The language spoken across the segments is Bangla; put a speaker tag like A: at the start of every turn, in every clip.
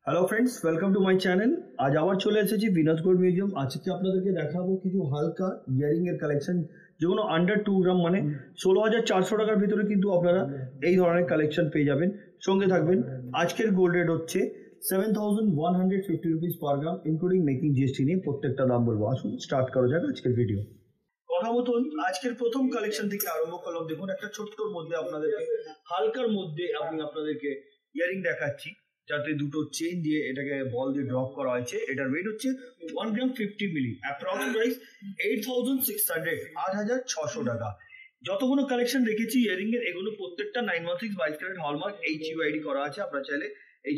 A: Hello friends, welcome to my channel. আজ আবার চলে এসেছি ভিনাস গোল্ড মিউজিয়াম। আজকে আপনাদেরকে দেখাবো কিছু হালকা ইয়ারিং এর কালেকশন, যেগুলো আন্ডার 2 গ্রাম মানে 16,400 টাকার ভিতরে কিন্তু আপনারা এই ধরনের কালেকশন পেয়ে যাবেন। সঙ্গে থাকবেন। আজকের গোল্ড রেট হচ্ছে 7,150 রুপিস পার গ্রাম ইনক্লুডিং মেকিং জিএসটি নিয়ে প্রত্যেকটা দাম বলবো। আসুন স্টার্ট করা যাক আজকের ভিডিও। কথা মতন আজকের প্রথম কালেকশন থেকে আরম্ভ করলাম। দেখুন, একটা ছোট্টর মধ্যে আপনাদেরকে হালকার মধ্যে আপনাদেরকে ইয়ারিং দেখাচ্ছি, যাতে দুটো চেইন দিয়ে এটাকে বল দিয়ে ড্রপ করা হয়েছে। এটার ওয়েট হচ্ছে 1 গ্রাম 50 মিলি, অ্যাপ্রক্স প্রাইস 8,600, 8,600 টাকা। যতগুলো কালেকশন রেখেছি ইয়ারিং এর, এগুলো প্রত্যেকটা 916 22 ক্যারেট হলমার্ক HUID করা আছে। আপনারা চাইলে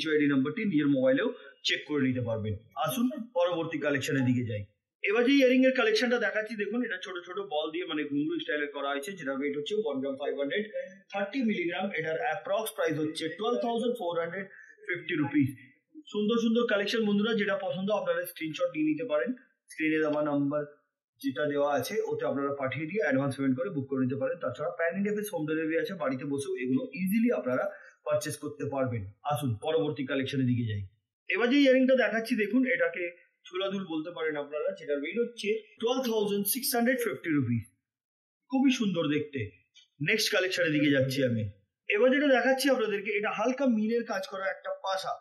A: HUID নাম্বারটি নিজের মোবাইলেও চেক করে নিতে পারবেন। আসুন পরবর্তী কালেকশনের দিকে যাই। এবার যে ইয়ারিং এর কালেকশনটা দেখাচ্ছি, দেখুন এটা ছোট ছোট বল দিয়ে মানে ঘুঙরু স্টাইলের করা হয়েছে, যেটা ওয়েট হচ্ছে 1 গ্রাম 530 মিলিগ্রাম। এটার অ্যাপ্রক্স প্রাইস হচ্ছে 12,450 রুপিস। সুন্দর সুন্দর কালেকশন বন্ধুরা, যেটা পছন্দ আপনারা স্ক্রিনশট নিয়ে নিতে পারেন। স্ক্রিনে দেওয়া নাম্বার যেটা দেওয়া আছে ওতে আপনারা পাঠিয়ে দিয়ে অ্যাডভান্স পেমেন্ট করে বুক করে নিতে পারেন। তাছাড়া প্যান ইন্ডিয়া হোম ডেলিভারি আছে, বাড়িতে বসেও এগুলো ইজিলি আপনারা পারচেস করতে পারবেন। আসুন পরবর্তী কালেকশনের দিকে যাই। এবার যে ইয়ারিংটা দেখাচ্ছি, দেখুন এটাকে ছোলাদুল বলতে পারেন আপনারা, যেটার ওয়েট হচ্ছে 12,650 রুপিস। খুবই সুন্দর দেখতে। নেক্সট কালেকশনের দিকে যাচ্ছি আমি। এবার যেটা দেখাচ্ছি আপনাদেরকে, এটা হালকা মিনের কাজ করা একটা পাশা,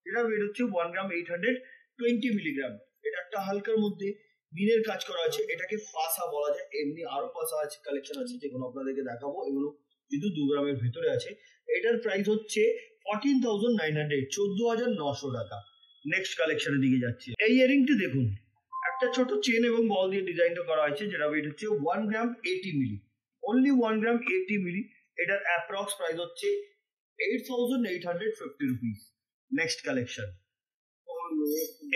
A: যেটার ওয়েট হচ্ছে 1 গ্রাম 820 মিলিগ্রাম। এটা একটা হালকার মধ্যে মিনের কাজ করা আছে, এটাকে পাশা বলা যায়। এমনি আরো পাশা আছে, কালেকশন আছে, যেগুলো আপনাদেরকে দেখাবো। এগুলো কিন্তু 2 গ্রামের ভেতরে আছে। এটার প্রাইস হচ্ছে 14,900, 14,900 টাকা। নেক্সট কালেকশনের দিকে যাচ্ছি। এই ইয়ারিংটি দেখুন, একটা ছোট চেন এবং বল দিয়ে ডিজাইনটা করা হয়েছে, যেটা ওয়েট হচ্ছে 1 গ্রাম 80 মিলি, অনলি 1 গ্রাম 80 মিলি। এটার অ্যাপ্রক্স প্রাইস হচ্ছে 8,850 রুপিস। Next collection.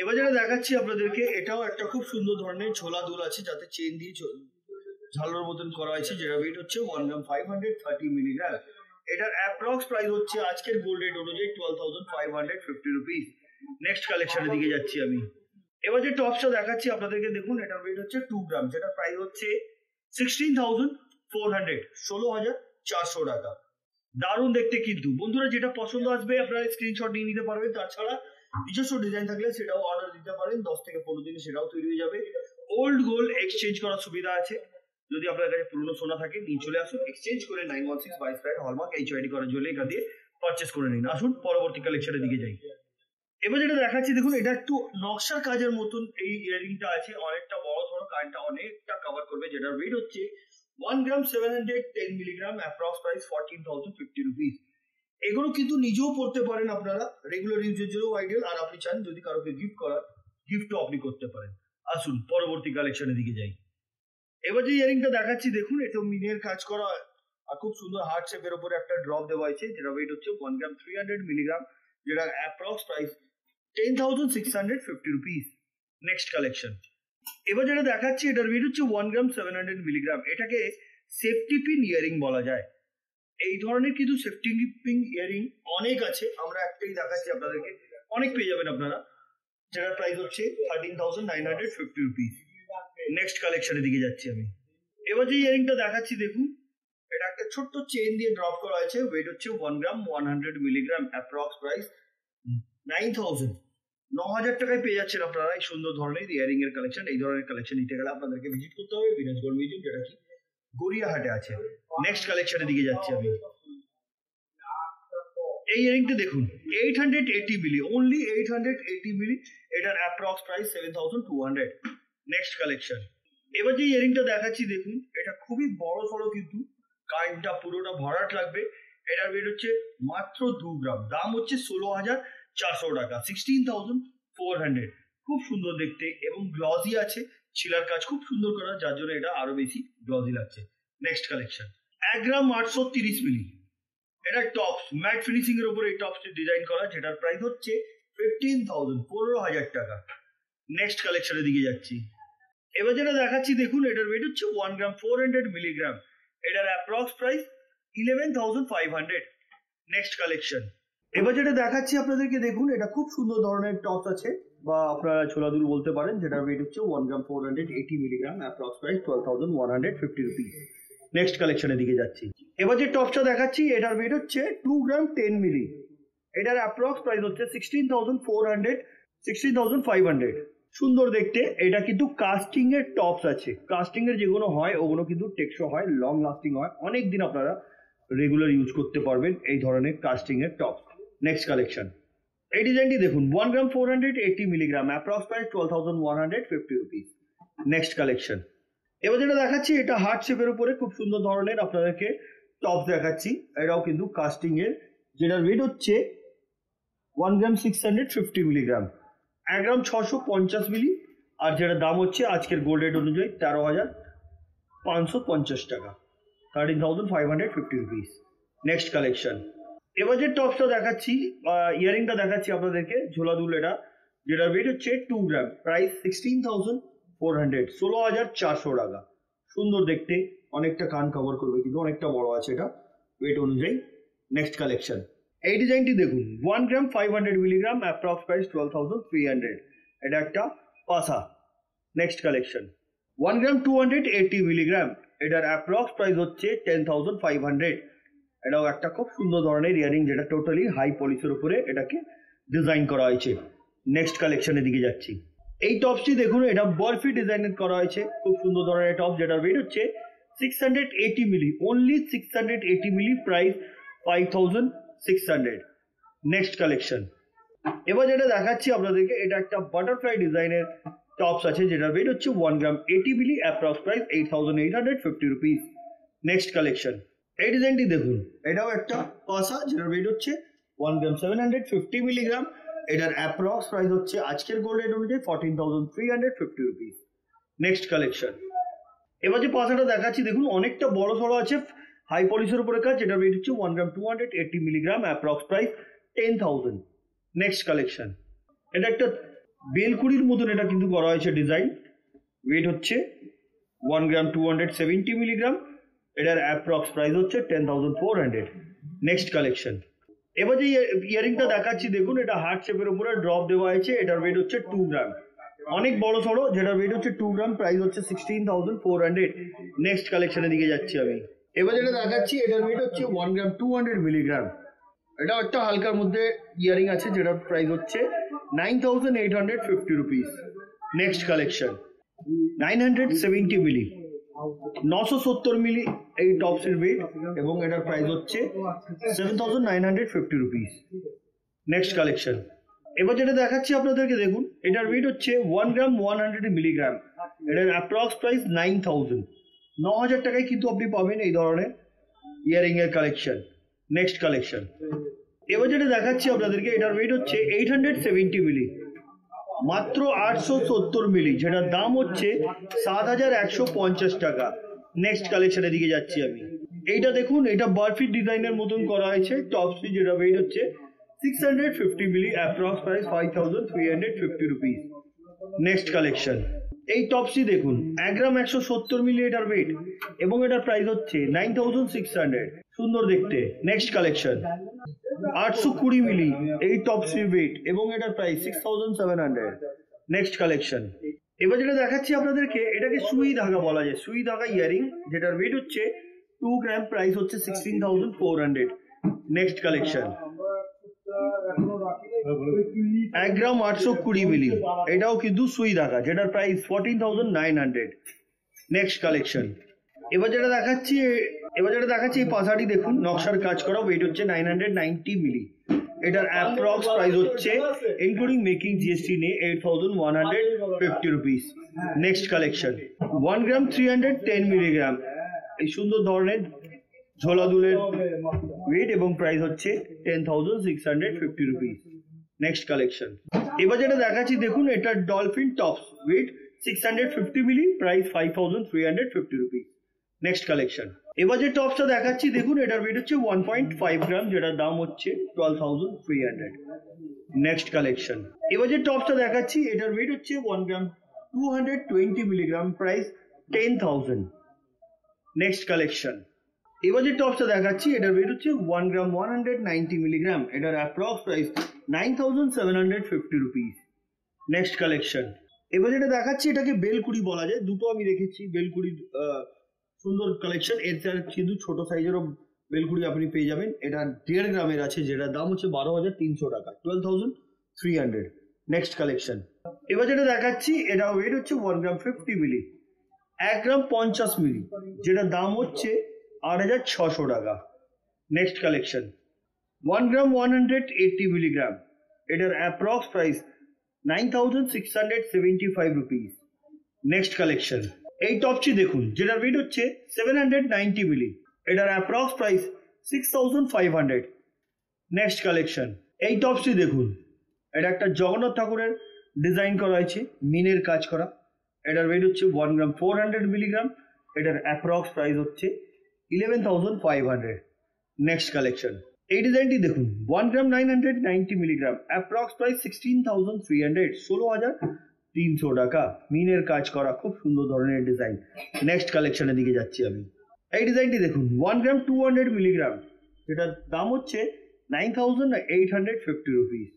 A: এবার যেটা দেখাচ্ছি আপনাদেরকে, এটাও একটা খুব সুন্দর ধরনের ছোলা দুল আছে, যাতে চেন দিয়ে ঝালোর মতন করা হয়েছে, যেটা ওয়েট হচ্ছে 1 গ্রাম 530 মিলিগ্রাম। এটার অ্যাপ্রক্স প্রাইস হচ্ছে আজকের গোল্ড রেট অনুযায়ী 12,550 রুপিস। নেক্সট কালেকশনের দিকে যাচ্ছি আমি। এবার যে টপসটা দেখাচ্ছি আপনাদেরকে, দেখুন এটার ওয়েট হচ্ছে 2 গ্রাম, যেটা প্রাইস হচ্ছে 16,400, 16,400 টাকা। দারুণ দেখতে কিন্তু বন্ধুরা, যেটা পছন্দ আসবে আপনারা স্ক্রিনশট নিয়ে নিতে পারবেন। তাছাড়া নিজস্ব ডিজাইন থাকলে সেটাও অর্ডার দিতে পারেন, 10 থেকে 15 দিনে সেটাও তৈরি হয়ে যাবে। ওল্ড গোল্ড এক্সচেঞ্জ করার সুবিধা আছে। যদি আপনার কাছে পুরনো সোনা থাকে নিয়ে চলে আসুন, এক্সচেঞ্জ করে 916 22 ক্যারেট হলমার্ক HUID করার জন্য এখান দিয়ে পারচেস করে নিন। আসুন পরবর্তী কালেকশনের দিকে যাই। এবার যেটা দেখাচ্ছি, দেখুন এটা একটু নকশার কাজের মতন এই ইয়ারিংটা আছে, অনেকটা বড় ধরো, কানটা অনেকটা কভার করবে। যেটার ওয়েট হচ্ছে 1 গ্রাম 710 মিলিগ্রাম, অ্যাপ্রক্স প্রাইস 14,050 রুপিস। এগুলো কিন্তু নিজেও পড়তে পারেন আপনারা, রেগুলার ইউজের জন্য আইডিয়াল। আর আপনি চান যদি কারোকে গিফট করার, গিফটও আপনি করতে পারেন। আসুন পরবর্তী কালেকশনের দিকে যাই। এবার যে ইয়ারিংটা দেখাচ্ছি, দেখুন এটা মিনের কাজ করা আর খুব সুন্দর হার্ট শেপের উপরে একটা ড্রপ দেওয়া হয়েছে, যেটা ওয়েট হচ্ছে 1 গ্রাম 300 মিলিগ্রাম, যেটা approx price 10,650 rupees. Next collection. এবার যেটা দেখাচ্ছি, এটার ওয়েট হচ্ছে 1 গ্রাম 700 মিলিগ্রাম। এটাকে সেফটি পিন ইয়ারিং বলা যায়। এই ধরনের কিন্তু সেফটি পিন ইয়ারিং অনেক আছে, আমরা একটাই দেখাচ্ছি আপনাদেরকে, অনেক পেয়ে যাবেন আপনারা। যেটার প্রাইস হচ্ছে 13,950 রুপিস। নেক্সট কালেকশনের দিকে যাচ্ছি আমি। এবার যে ইয়ারিংটা দেখাচ্ছি, দেখুন এটা একটা ছোট্ট চেন দিয়ে ড্রপ করা হয়েছে, ওয়েট হচ্ছে 1 গ্রাম 100 মিলিগ্রাম, অ্যাপ্রক্স প্রাইস 9,000, 9,000 টাকায় পেয়ে যাচ্ছেন আপনারা এই সুন্দর ধরনের ইয়ারিং এর কালেকশন। এই ধরনের কালেকশন নিতে গেলে আপনাদেরকে ভিজিট করতে হবে ভিনাস গোল্ড মিউজিয়াম, যেটা কি গড়িয়াহাটে আছে। নেক্সট কালেকশনের দিকে যাচ্ছি আমি। এই ইয়ারিংটা দেখুন 880 মিলি, অনলি 880 মিলি। এটার অ্যাপ্রক্স প্রাইস 7,200। Next collection. এবার যে ইয়ারিংটা দেখাচ্ছি, দেখুন এটা খুবই বড় সড়ো, কিন্তু কানটা পুরোটা ভরাট লাগবে। এটার ওয়েট হচ্ছে মাত্র 2 গ্রাম, দাম হচ্ছে 16,400 টাকা, 16,400। খুব সুন্দর দেখতে এবং গ্লসি আছে, ছিলার কাজ খুব সুন্দর করা, যার জন্য এটা আরো বেশি গ্লসি লাগছে। Next collection. 1 গ্রাম 830 মিলি, এটা টপস ম্যাট ফিনিশিং এর উপরে এই টপস ডিজাইন করা, যেটার প্রাইস হচ্ছে 15,000, 15,000 টাকা। নেক্সট কালেকশনের দিকে যাচ্ছি। এবার যেটা দেখাচ্ছি, দেখুন এটার ওয়েট হচ্ছে 1 গ্রাম 400 মিলিগ্রাম। এটার অ্যাপ্রক্স প্রাইস 11,500। Next collection. এবার যেটা দেখাচ্ছি আপনাদেরকে, দেখুন এটা খুব সুন্দর ধরনের টপস আছে, বা আপনারা ছোলাদুল বলতে পারেন, যেটার ওয়েট হচ্ছে 1 গ্রাম 480 milligram, approx price 12,150 rupees. Next কালেকশনের দিকে যাচ্ছি। এবার যে টপসটা দেখাচ্ছি, এটার ওয়েট হচ্ছে 2 গ্রাম 10 মিলি। এটার অ্যাপ্রক্স প্রাইস হচ্ছে 16,400 16,500। সুন্দর দেখতে। এটা কিন্তু কাস্টিং এর টপস আছে, কাস্টিং এর যেগুলো হয় ওগুলো কিন্তু টেকসই হয়, লং লাস্টিং হয়, অনেক দিন আপনারা রেগুলার ইউজ করতে পারবেন এই ধরনের কাস্টিং এর টপস। নেক্সট কালেকশন, এই ডিজাইনটি দেখুন, 1 গ্রাম 480 milligram, approx price 12,150 rupees. Next collection, এবার যেটা দেখাচ্ছি এটা হার্ট শেপের উপরে খুব সুন্দর ধরনের আপনাদেরকে টপস দেখাচ্ছি। এটাও কিন্তু কাস্টিং এর, যেটার ওয়েট হচ্ছে 1 গ্রাম 650 মিলিগ্রাম, 1 গ্রাম 650 মিলি, আর যেটা দাম হচ্ছে আজকের গোল্ড রেট অনুযায়ী 13,550 টাকা, 13,550 রুপিস। নেক্সট কালেকশন, এবার যে টপসটা দেখাচ্ছি, ইয়ারিংটা দেখাচ্ছি আপনাদেরকে, ঝোলা দুল, এটা যেটা ওয়েট হচ্ছে 2 গ্রাম, প্রাইস 16,400, 16,400 টাকা। সুন্দর দেখতে, অনেকটা কান কভার করবে কিন্তু অনেকটা বড় আছে এটা ওয়েট অনুযায়ী। নেক্সট কালেকশন, এই ডিজাইনটি দেখুন, 1 গ্রাম 500 মিলিগ্রাম, অ্যাপ্রক্স প্রাইস 12,300, এটা একটা পাসা। নেক্সট কালেকশন, 1 গ্রাম 280 মিলিগ্রাম, এটার অ্যাপ্রক্স প্রাইস হচ্ছে 10,500, এটাও একটা খুব সুন্দর ধরনের ইয়ারিং, যেটা টোটালি হাই পলিশের উপরে এটাকে ডিজাইন করা হয়েছে। নেক্সট কালেকশনের দিকে যাচ্ছি, এই টপসটি দেখুন, এটা বরফি ডিজাইনের করা হয়েছে, খুব সুন্দর ধরনের টপ, যেটার ওয়েট হচ্ছে 680 মিলি, অনলি 680 মিলি, প্রাইস 5,600। নেক্সট কালেকশন, এবার যেটা দেখাচ্ছি আপনাদেরকে, এটা একটা বাটারফ্লাই ডিজাইনের টপস আছে, যেটার ওয়েট হচ্ছে 1 gram 80 milli, approx price 8,850 rupees. Next collection, এই ডিজাইনটি দেখুন, এটাও একটা পাসা, যেটার ওয়েট হচ্ছে 1 গ্রাম 750 মিলিগ্রাম, এটার অ্যাপ্রক্স প্রাইস হচ্ছে আজকের গোল্ড রেট অনুযায়ী 14,350 রুপিস। নেক্সট কালেকশন, এবার যে পাসাটা দেখাচ্ছি দেখুন, অনেকটা বড় সড়ো আছে, হাই পলিশের উপরে কাজ, যেটার ওয়েট হচ্ছে 1 গ্রাম 280 milligram, approx price 10,000। Next collection, এটা একটা বেলকুড়ির মতন এটা কিন্তু করা হয়েছে ডিজাইন, ওয়েট হচ্ছে 1 গ্রাম 270 মিলিগ্রাম, এটার অ্যাপ্রক্স প্রাইস হচ্ছে 10,400। নেক্সট কালেকশন, এবার যে ইয়ারিংটা দেখাচ্ছি দেখুন, এটা হার্ট শেপের উপরে ড্রপ দেওয়া হয়েছে, এটার ওয়েট হচ্ছে 2 গ্রাম, অনেক বড় সড়ো, যেটার ওয়েট হচ্ছে 2 গ্রাম, প্রাইস হচ্ছে 16,400। নেক্সট কালেকশনের দিকে যাচ্ছি আমি, এবার যেটা দেখাচ্ছি এটার ওয়েট হচ্ছে 1 গ্রাম 200 মিলিগ্রাম, এটা একটা হালকার মধ্যে ইয়ারিং আছে, যেটার প্রাইস হচ্ছে 9,850 রুপিস। নেক্সট কালেকশন, 970 মিলি, 970 মিলি এই টপসের ওয়েট, এবং এটার প্রাইস হচ্ছে 7,950 রুপিস। নেক্সট কালেকশন, এবার যেটা দেখাচ্ছি আপনাদেরকে দেখুন, এটার ওয়েট হচ্ছে 1 গ্রাম 100 মিলিগ্রাম, এটার অ্যাপ্রক্স প্রাইস 9,000, 9,000 টাকায় কিন্তু আপনি পাবেন এই ধরনের ইয়ারিং এর কালেকশন। নেক্সট কালেকশন, এবার যেটা দেখাচ্ছি আপনাদেরকে, এটার ওয়েট হচ্ছে 870 মিলি, মাত্র 870 মিলি, যেটার দাম হচ্ছে 7,150 টাকা। নেক্সট কালেকশনের দিকে যাচ্ছি আমি, এইটা দেখুন, এটা বারফি ডিজাইনের মতন করা হয়েছে টপসটি, যেটা ওয়েট হচ্ছে 650 milli, approx price 5,350 rupees. Next collection, এই টপসটি দেখুন, 1 গ্রাম 170 মিলি এটার ওয়েট, এবং এটার প্রাইস হচ্ছে 9,600, সুন্দর দেখতে। নেক্সট কালেকশন, 820 মিলি এই টপসটির ওয়েট, এবং এটার প্রাইস 6,700। নেক্সট কালেকশন, এবার যেটা দেখাচ্ছি আপনাদেরকে, এটাকে সুই ধাগা বলা যায়, সুই ধাগা ইয়ারিং, যেটার ওয়েট হচ্ছে 2 গ্রাম, প্রাইস হচ্ছে 16,400। নেক্সট কালেকশন, 1 গ্রাম 820 মিলি, এটাও কিন্তু সুই ধাগা, যেটার প্রাইস 14,900। নেক্সট কালেকশন, এবার যেটা দেখাচ্ছি এই পাসাটি দেখুন, নকশার কাজ করা, ওয়েট হচ্ছে 990 মিলি, এটার অ্যাপ্রক্স প্রাইস হচ্ছে ইনক্লুডিং মেকিং জিএসটি নিয়ে 8,150 রুপিস। নেক্সট কালেকশন, 1 গ্রাম 310 মিলিগ্রাম, এই সুন্দর ধরনের ঝোলা দুলের ওয়েট, এবং প্রাইস হচ্ছে 10,650 রুপিস। নেক্সট কালেকশন, এবার যেটা দেখাচ্ছি দেখুন, এটা ডলফিন টপস, ওয়েট 650 মিলি, প্রাইস 5,350 রুপিস। নেক্সট কালেকশন, এবার যে টপসটা দেখাচ্ছি দেখুন, এটার ওয়েট হচ্ছে 1.5 গ্রাম, যেটার দাম হচ্ছে 12,300। নেক্সট কালেকশন, এবার যে টপসটা দেখাচ্ছি, এটার ওয়েট হচ্ছে 1 গ্রাম 220 মিলিগ্রাম, প্রাইস 10,000। নেক্সট কালেকশন, এবার যে টপসটা দেখাচ্ছি, এটার ওয়েট হচ্ছে 1 গ্রাম 190 মিলিগ্রাম, এটার approx price 9,750 rupees. Next collection, এবার যেটা দেখাচ্ছি, এটাকে বেলকুড়ি বলা যায়, দুটো আমি রেখেছি বেলকুড়ির সুন্দর কালেকশন, এর কিন্তু ছোট সাইজেরও বেলকুড়ি আপনি পেয়ে যাবেন। এটা 1.5 গ্রামের আছে, যেটার দাম হচ্ছে 12,300 টাকা, 12,300। Next collection. এবার যেটা দেখাচ্ছি এটা ওয়েট হচ্ছে 1 গ্রাম 50 মিলি, 1 গ্রাম 50 মিলি, যেটার দাম হচ্ছে 8,600 টাকা। Next collection. 1 গ্রাম 180 মিলিগ্রাম, এটার approx price 9,675 rupees. Next collection. এই টপটি দেখুন, যেটার ওয়েট হচ্ছে 790 মিলি, এটার অ্যাপ্রক্স প্রাইস 6,500। Next collection. এই টপসটি দেখুন, এটা একটা জগন্নাথ ঠাকুরের ডিজাইন করা হয়েছে, মিনের কাজ করা, এটার ওয়েট হচ্ছে 1 গ্রাম 400 মিলিগ্রাম, এটার অ্যাপ্রক্স প্রাইস হচ্ছে 11,500। Next collection. এই ডিজাইনটি দেখুন, 1 গ্রাম 990 মিলিগ্রাম, অ্যাপ্রক্স প্রাইস 16,300, 16,300 টাকা, মিনের কাজ করা, খুব সুন্দর ধরনের ডিজাইন। নেক্সট কালেকশনের দিকে যাচ্ছি আমি। এই ডিজাইনটি দেখুন, 1 গ্রাম 200 মিলিগ্রাম, যেটার দাম হচ্ছে 9,850 রুপিস।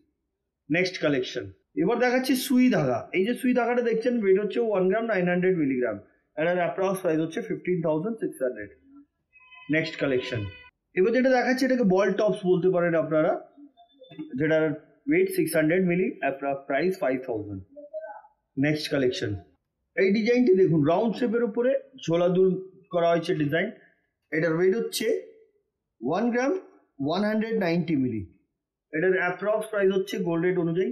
A: Next collection. এবার দেখাচ্ছি সুই ধাগা। এই যে সুই ধাগাটা দেখছেন, ওয়েট হচ্ছে 1 গ্রাম 900 মিলিগ্রাম, এটার অ্যাপ্রক্স প্রাইস হচ্ছে 15,600। Next collection. এবার যেটা দেখাচ্ছি, এটাকে বল টপস বলতে পারেন আপনারা, যেটার ওয়েট 600 মিলি, অ্যাপ্রক্স প্রাইস 5,000। Next collection. এই ডিজাইনটি দেখুন, রাউন্ড শেপের উপরে ঝোলা দুল করা হয়েছে ডিজাইন, এটার ওয়েট হচ্ছে 1 গ্রাম 190 মিলি, এটার অ্যাপ্রক্স প্রাইস হচ্ছে গোল্ড রেট অনুযায়ী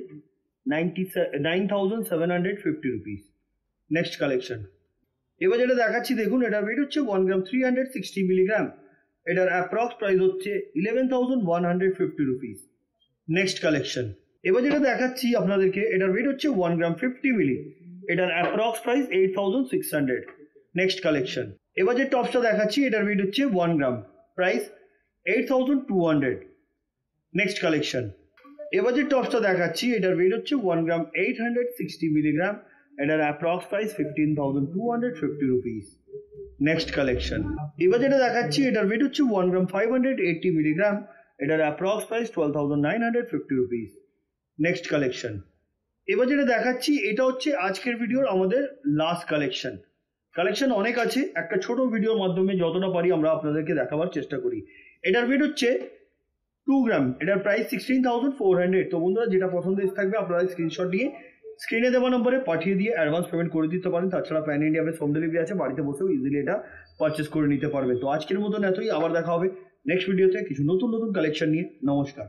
A: 9,750 রুপিস। Next collection. এবার যেটা দেখাচ্ছি দেখুন, এটার ওয়েট হচ্ছে 1 গ্রাম 360 মিলিগ্রাম, এটার অ্যাপ্রক্স প্রাইস হচ্ছে 11,150 রুপিস। Next collection. এবার যেটা দেখাচ্ছি আপনাদেরকে, এটার ওয়েট হচ্ছে 1 গ্রাম 50 মিলি, এটার অ্যাপ্রক্স প্রাইস 8,600। Next collection. এবার যে টপসটা দেখাচ্ছি, এটার ওয়েট হচ্ছে 1 গ্রাম, প্রাইস 8,200। Next collection. এবার যে টপসটা দেখাচ্ছি, এটার ওয়েট হচ্ছে 1 গ্রাম 860 মিলিগ্রাম, এটার approx price 15,250 rupees. Next collection. এবার যেটা দেখাচ্ছি, এটার ওয়েট হচ্ছে 1 গ্রাম 580 মিলিগ্রাম, এটার approx price 12,950 rupees. Next collection. এবার যেটা দেখাচ্ছি, এটা হচ্ছে আজকের ভিডিওর আমাদের লাস্ট কালেকশন। কালেকশন অনেক আছে, একটা ছোট ভিডিওর মাধ্যমে যতটা পারি আমরা আপনাদেরকে দেখাবার চেষ্টা করি। এটার ওয়েট হচ্ছে 2 গ্রাম, এটার প্রাইস 16,400। তো বন্ধুরা, যেটা পছন্দ থাকবে আপনারা স্ক্রিনশট নিয়ে স্ক্রিনে দেওয়া নম্বরে পাঠিয়ে দিয়ে অ্যাডভান্স পেমেন্ট করে দিতে পারেন। তাছাড়া প্যান ইন্ডিয়া হোম ডেলিভারি আছে, বাড়িতে বসেও ইজিলি এটা পারচেস করে নিতে পারবে। তো আজকের মতন এতই, আবার দেখা হবে নেক্সট ভিডিওতে কিছু নতুন নতুন কালেকশন নিয়ে। নমস্কার।